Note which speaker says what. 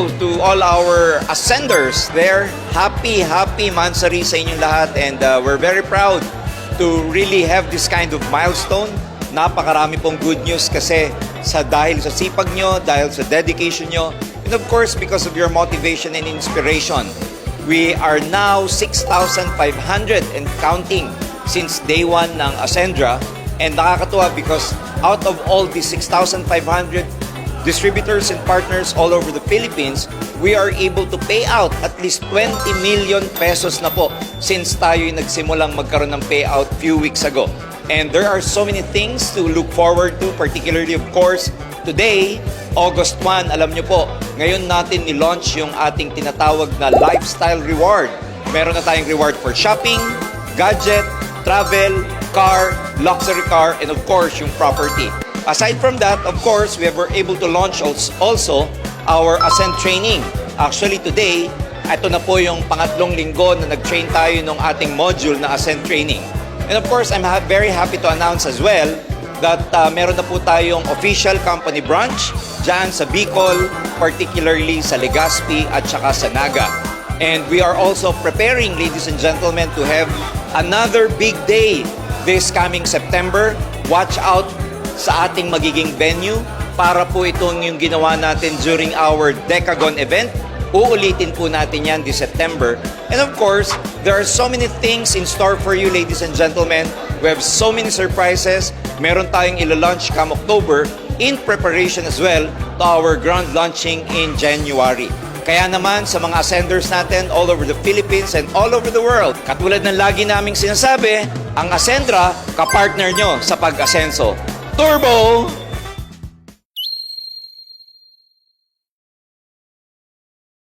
Speaker 1: hello to all our ascenders there. Happy Mansari sa inyong lahat, and we're very proud to really have this kind of milestone. Napakarami pong good news kasi dahil sa sipag nyo, dahil sa dedication nyo, and of course because of your motivation and inspiration. We are now 6,500 and counting since day one ng Ascendra, and nakakatuwa because out of all the 6,500 distributors and partners all over the Philippines, we are able to pay out at least 20 million pesos na po since tayo'y nagsimulang magkaroon ng payout few weeks ago. And there are so many things to look forward to, particularly of course, today, August 1, alam nyo po, ngayon natin ni-launch yung ating tinatawag na lifestyle reward. Meron na tayong reward for shopping, gadget, travel, car, luxury car, and of course, yung property. Aside from that, of course, we were able to launch also our Ascend training. Actually, today, ito na po yung pangatlong linggo na nag-train tayo ng ating module na Ascend training. And of course, I'm very happy to announce as well that meron na po tayong official company branch dyan sa Bicol, particularly sa Legazpi at saka sa Naga. And we are also preparing, ladies and gentlemen, to have another big day this coming September. Watch out sa ating magiging venue para po itong yung ginawa natin during our Decagon event. Uulitin po natin yan this September. And of course, there are so many things in store for you, ladies and gentlemen. We have so many surprises. Meron tayong ila-launch come October in preparation as well to our grand launching in January. Kaya naman sa mga ascenders natin all over the Philippines and all over the world, katulad ng lagi naming sinasabi, ang Ascendra, kapartner nyo sa pag-asenso. Turbo!